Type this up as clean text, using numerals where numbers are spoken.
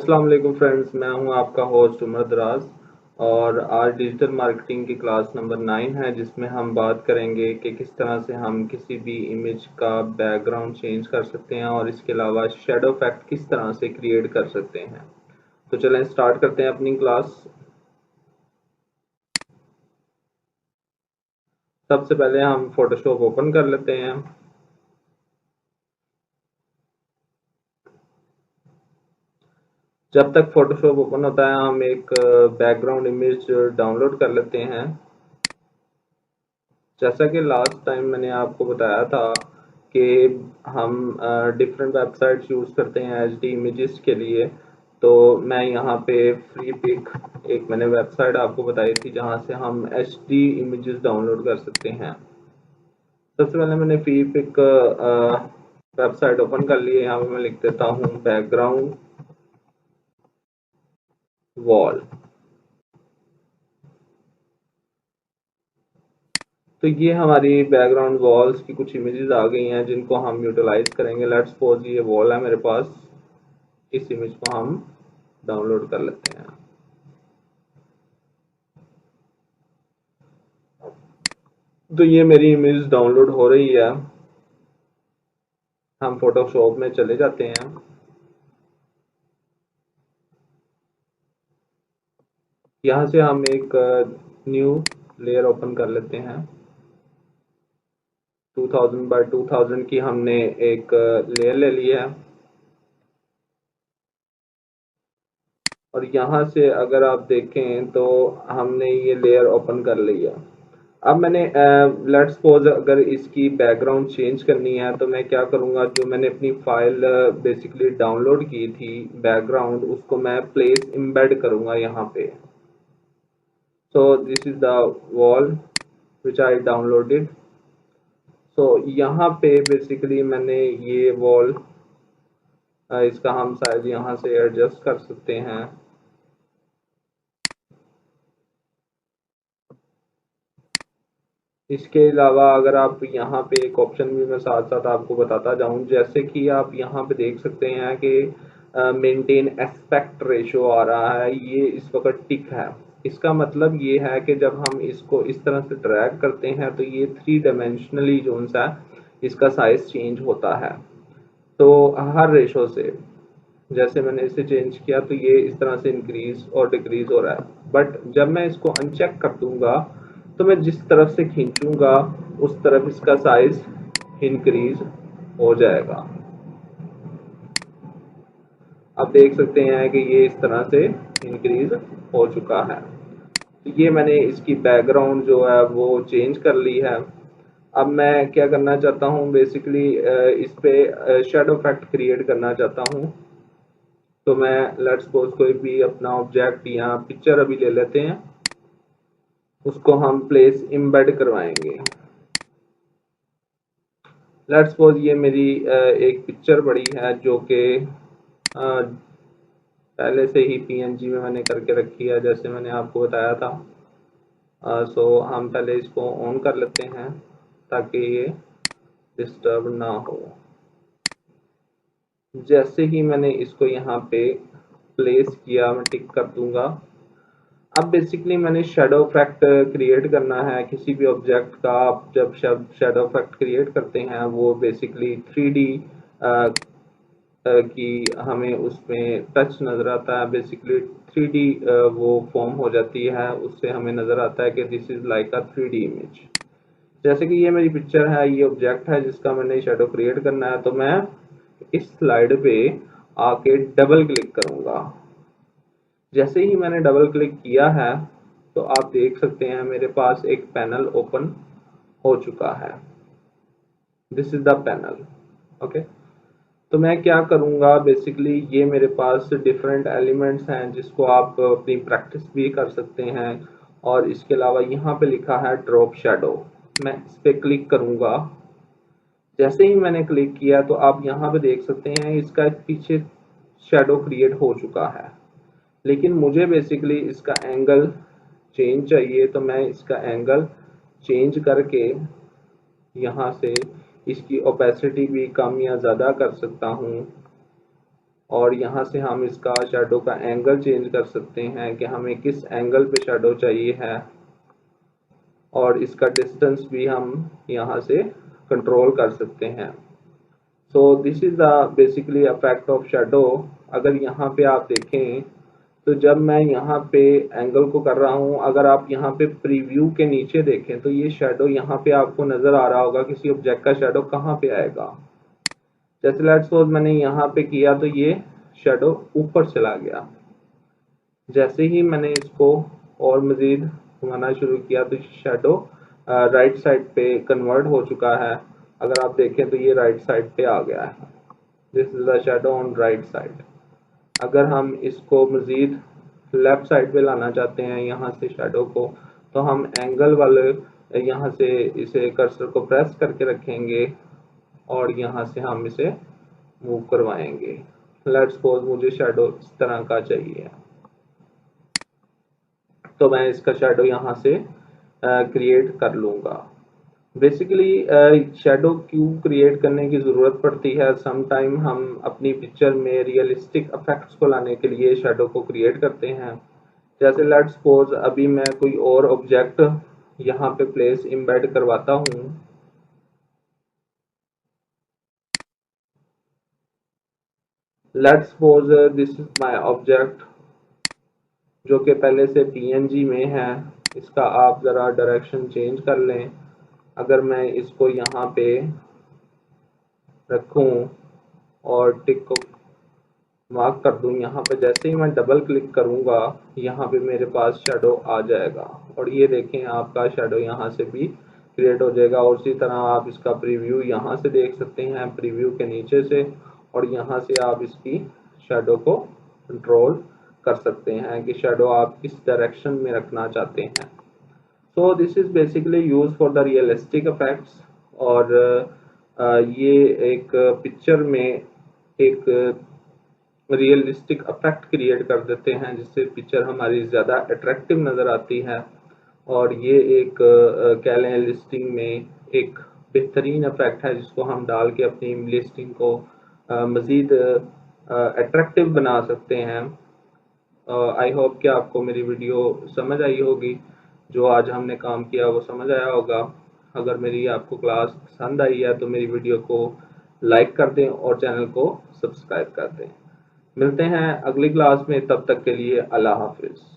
अस्सलाम वालेकुम फ्रेंड्स, मैं हूं आपका होस्ट उमर दराज। और आज डिजिटल मार्केटिंग की क्लास नंबर 9 है, जिसमें हम बात करेंगे कि किस तरह से हम किसी भी इमेज का बैकग्राउंड चेंज कर सकते हैं और इसके अलावा शेडो इफेक्ट किस तरह से क्रिएट कर सकते हैं। तो चलें स्टार्ट करते हैं अपनी क्लास। सबसे पहले हम फोटोशॉप ओपन कर लेते हैं। जब तक फोटोशॉप ओपन होता है हम एक बैकग्राउंड इमेज डाउनलोड कर लेते हैं। जैसा कि लास्ट टाइम मैंने आपको बताया था कि हम डिफरेंट वेबसाइट्स यूज़ करते हैं एचडी इमेजेस के लिए। तो मैं यहाँ पे फ्री पिक एक मैंने वेबसाइट आपको बताई थी जहाँ से हम एचडी इमेजेस डाउनलोड कर सकते हैं। सबसे पहले मैंने फ्री पिक वेबसाइट ओपन कर ली है। यहाँ पे मैं लिख देता हूँ बैकग्राउंड वॉल। तो ये हमारी बैकग्राउंड वॉल्स की कुछ इमेजेस आ गई हैं जिनको हम यूटिलाइज करेंगे। लेट्स सपोज ये वॉल है मेरे पास, इस इमेज को हम डाउनलोड कर लेते हैं। तो ये मेरी इमेज डाउनलोड हो रही है। हम फोटोशॉप में चले जाते हैं। यहाँ से हम एक न्यू लेयर ओपन कर लेते हैं। 2000 बाय 2000 की हमने एक लेयर ले ली है और यहाँ से अगर आप देखें तो हमने ये लेयर ओपन कर लिया। अब मैंने लेट्स सपोज अगर इसकी बैकग्राउंड चेंज करनी है तो मैं क्या करूँगा, जो मैंने अपनी फाइल बेसिकली डाउनलोड की थी बैकग्राउंड, उसको मैं प्लेस एम्बेड करूँगा यहाँ पे। So this is the wall which I downloaded. सो यहाँ पे बेसिकली मैंने ये वॉल, इसका हम साइज यहाँ से एडजस्ट कर सकते हैं। इसके अलावा अगर आप यहाँ पे एक ऑप्शन भी मैं साथ साथ आपको बताता जाऊँ, जैसे कि आप यहाँ पे देख सकते हैं कि मेंटेन एस्पेक्ट रेशो आ रहा है, ये इस वक्त टिक है। इसका मतलब ये है कि जब हम इसको इस तरह से ड्रैग करते हैं तो ये 3 डायमेंशनली जो सा इसका साइज चेंज होता है। तो हर रेशो से जैसे मैंने इसे चेंज किया तो ये इस तरह से इंक्रीज और डिक्रीज हो रहा है। बट जब मैं इसको अनचेक कर दूंगा तो मैं जिस तरफ से खींचूंगा उस तरफ इसका साइज इंक्रीज हो जाएगा। आप देख सकते हैं कि ये इस तरह से इंक्रीज हो चुका है। तो ये मैंने इसकी बैकग्राउंड जो है वो चेंज कर ली है। अब मैं क्या करना चाहता हूँ, बेसिकली इस पे शेडो इफेक्ट क्रिएट करना चाहता हूँ। तो मैं लेट्स सपोज कोई भी अपना ऑब्जेक्ट या पिक्चर अभी ले लेते हैं, उसको हम प्लेस एम्बेड करवाएंगे। लेट्स सपोज ये मेरी एक पिक्चर पड़ी है जो कि पहले से ही पीएनजी में मैंने करके रखी है, जैसे मैंने आपको बताया था। सो हम पहले इसको ऑन कर लेते हैं ताकि ये डिस्टर्ब ना हो। जैसे ही मैंने इसको यहाँ पे प्लेस किया, मैं टिक कर दूंगा। अब बेसिकली मैंने शेडो इफेक्ट क्रिएट करना है किसी भी ऑब्जेक्ट का। आप जब शेडो इफेक्ट क्रिएट करते हैं वो बेसिकली 3D की हमें उसमें टच नज़र आता है। बेसिकली 3D वो फॉर्म हो जाती है, उससे हमें नज़र आता है कि this is like a 3D image. जैसे कि ये मेरी पिक्चर है, ये ऑब्जेक्ट है जिसका मैंने शेडो क्रिएट करना है। तो मैं इस स्लाइड पे आके डबल क्लिक करूँगा। जैसे ही मैंने डबल क्लिक किया है तो आप देख सकते हैं मेरे पास एक पैनल ओपन हो चुका है। This is the panel. Okay, तो मैं क्या करूँगा, बेसिकली ये मेरे पास डिफरेंट एलिमेंट्स हैं जिसको आप अपनी प्रैक्टिस भी कर सकते हैं। और इसके अलावा यहाँ पे लिखा है ड्रॉप शेडो, मैं इस पर क्लिक करूँगा। जैसे ही मैंने क्लिक किया तो आप यहाँ पे देख सकते हैं इसका पीछे शेडो क्रिएट हो चुका है। लेकिन मुझे बेसिकली इसका एंगल चेंज चाहिए, तो मैं इसका एंगल चेंज करके यहाँ से इसकी ओपेसिटी भी कम या ज़्यादा कर सकता हूँ। और यहाँ से हम इसका शैडो का एंगल चेंज कर सकते हैं कि हमें किस एंगल पे शैडो चाहिए है, और इसका डिस्टेंस भी हम यहाँ से कंट्रोल कर सकते हैं। सो this is the basically effect of shadow. अगर यहाँ पे आप देखें तो जब मैं यहाँ पे एंगल को कर रहा हूँ, अगर आप यहाँ पे प्रीव्यू के नीचे देखें तो ये शैडो यहाँ पे आपको नजर आ रहा होगा, किसी ऑब्जेक्ट का शैडो कहाँ पे आएगा। जैसे लेट्स सपोज मैंने यहाँ पे किया तो ये शैडो ऊपर चला गया। जैसे ही मैंने इसको और मजीद घुमाना शुरू किया तो शैडो राइट साइड पे कन्वर्ट हो चुका है। अगर आप देखें तो ये राइट साइड पे आ गया है। This is the shadow on right side. अगर हम इसको मजीद लेफ्ट साइड पे लाना चाहते हैं यहाँ से शैडो को, तो हम एंगल वाले यहाँ से इसे कर्सर को प्रेस करके रखेंगे और यहाँ से हम इसे मूव करवाएंगे। लेट्स सपोज मुझे शैडो इस तरह का चाहिए, तो मैं इसका शैडो यहाँ से क्रिएट कर लूँगा। बेसिकली शैडो क्यों क्रिएट करने की ज़रूरत पड़ती है, सम टाइम हम अपनी पिक्चर में रियलिस्टिक इफेक्ट्स को लाने के लिए शैडो को क्रिएट करते हैं। जैसे लेट्स सपोज अभी मैं कोई और ऑब्जेक्ट यहाँ पे प्लेस एम्बेड करवाता हूँ। Let's suppose this is my object जो कि पहले से पीएनजी में है। इसका आप ज़रा डायरेक्शन चेंज कर लें। अगर मैं इसको यहाँ पे रखूँ और टिक को मार्क कर दूँ, यहाँ पे जैसे ही मैं डबल क्लिक करूँगा यहाँ पे मेरे पास शैडो आ जाएगा, और ये देखें आपका शैडो यहाँ से भी क्रिएट हो जाएगा। और उसी तरह आप इसका प्रीव्यू यहाँ से देख सकते हैं, प्रीव्यू के नीचे से, और यहाँ से आप इसकी शैडो को कंट्रोल कर सकते हैं कि शैडो आप किस डायरेक्शन में रखना चाहते हैं। So this is basically use for the realistic effects. और ये एक पिक्चर में एक रियलिस्टिक इफेक्ट क्रिएट कर देते हैं जिससे पिक्चर हमारी ज़्यादा अट्रैक्टिव नज़र आती है। और ये एक कह लें लिस्टिंग में एक बेहतरीन इफेक्ट है जिसको हम डाल के अपनी लिस्टिंग को मज़ीद अट्रैक्टिव बना सकते हैं। आई होप कि आपको मेरी वीडियो समझ आई होगी। जो आज हमने काम किया वो समझ आया होगा। अगर मेरी आपको क्लास पसंद आई है तो मेरी वीडियो को लाइक कर दें और चैनल को सब्सक्राइब कर दें। मिलते हैं अगली क्लास में, तब तक के लिए अल्लाह हाफिज़।